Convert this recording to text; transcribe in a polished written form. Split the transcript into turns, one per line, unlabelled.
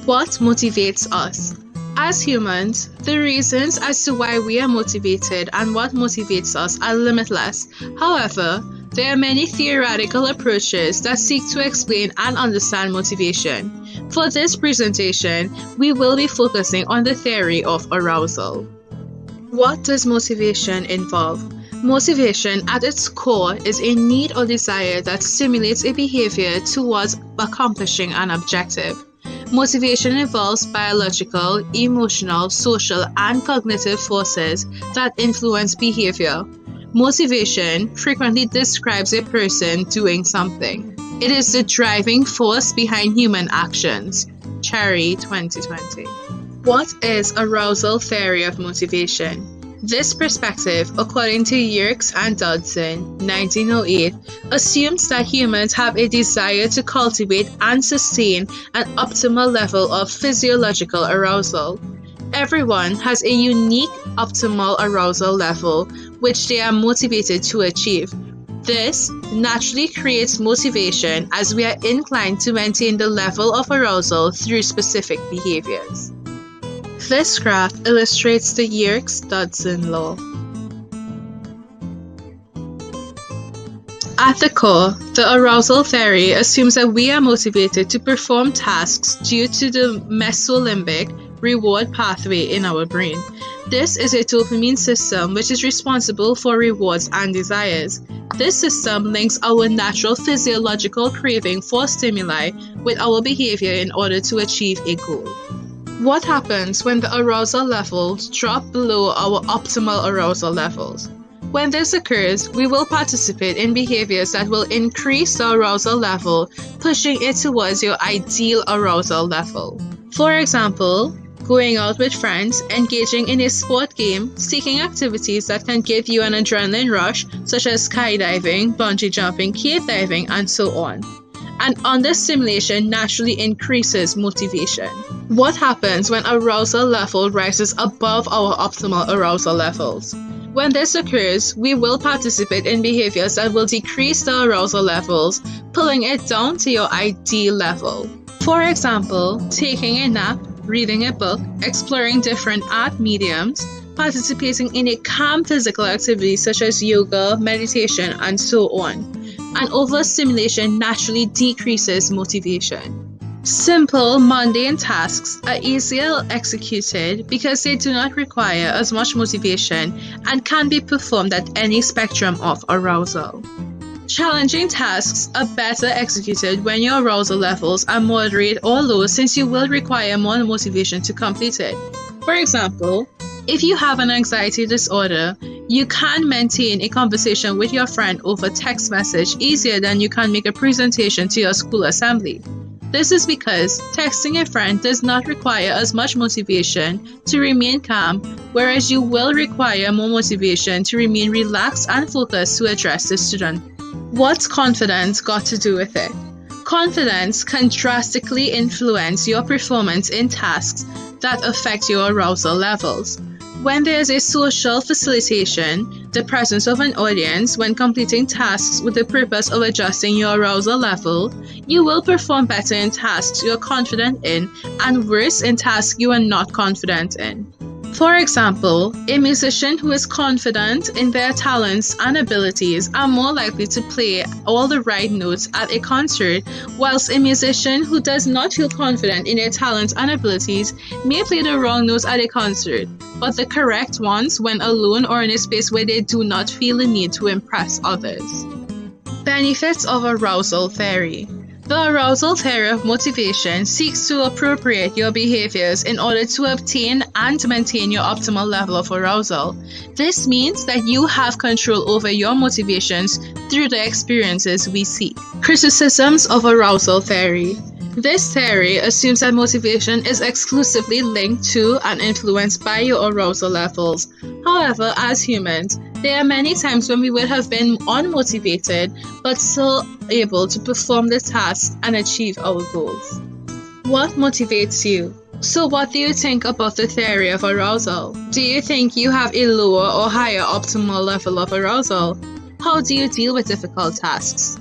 What motivates us? As humans, the reasons as to why we are motivated and what motivates us are limitless. However, there are many theoretical approaches that seek to explain and understand motivation. For this presentation, we will be focusing on the theory of arousal. What does motivation involve? Motivation at its core is a need or desire that stimulates a behavior towards accomplishing an objective. Motivation involves biological, emotional, social, and cognitive forces that influence behavior. Motivation frequently describes a person doing something. It is the driving force behind human actions. Cherry 2020. What is arousal theory of motivation? This perspective, according to Yerkes and Dodson, 1908, assumes that humans have a desire to cultivate and sustain an optimal level of physiological arousal. Everyone has a unique optimal arousal level which they are motivated to achieve. This naturally creates motivation as we are inclined to maintain the level of arousal through specific behaviors. This graph illustrates the Yerkes-Dodson law. At the core, the arousal theory assumes that we are motivated to perform tasks due to the mesolimbic reward pathway in our brain. This is a dopamine system which is responsible for rewards and desires. This system links our natural physiological craving for stimuli with our behavior in order to achieve a goal. What happens when the arousal levels drop below our optimal arousal levels? When this occurs, we will participate in behaviors that will increase the arousal level, pushing it towards your ideal arousal level. For example, going out with friends, engaging in a sport game, seeking activities that can give you an adrenaline rush, such as skydiving, bungee jumping, cave diving, and so on. And under-stimulation naturally increases motivation. What happens when arousal level rises above our optimal arousal levels? When this occurs, we will participate in behaviors that will decrease the arousal levels, pulling it down to your ideal level. For example, taking a nap, reading a book, exploring different art mediums, participating in a calm physical activity such as yoga, meditation, and so on. And overstimulation naturally decreases motivation. Simple, mundane tasks are easier executed because they do not require as much motivation and can be performed at any spectrum of arousal. Challenging tasks are better executed when your arousal levels are moderate or low, since you will require more motivation to complete it. For example, if you have an anxiety disorder, you can maintain a conversation with your friend over text message easier than you can make a presentation to your school assembly. This is because texting a friend does not require as much motivation to remain calm, whereas you will require more motivation to remain relaxed and focused to address the student. What's confidence got to do with it? Confidence can drastically influence your performance in tasks that affect your arousal levels. When there is a social facilitation, the presence of an audience when completing tasks with the purpose of adjusting your arousal level, you will perform better in tasks you are confident in and worse in tasks you are not confident in. For example, a musician who is confident in their talents and abilities are more likely to play all the right notes at a concert, whilst a musician who does not feel confident in their talents and abilities may play the wrong notes at a concert, but the correct ones when alone or in a space where they do not feel the need to impress others. Benefits of arousal theory. The arousal theory of motivation seeks to appropriate your behaviors in order to obtain and maintain your optimal level of arousal. This means that you have control over your motivations through the experiences we seek. Criticisms of arousal theory. This theory assumes that motivation is exclusively linked to and influenced by your arousal levels. However, as humans, there are many times when we would have been unmotivated but still able to perform the task and achieve our goals. What motivates you? So what do you think about the theory of arousal? Do you think you have a lower or higher optimal level of arousal? How do you deal with difficult tasks?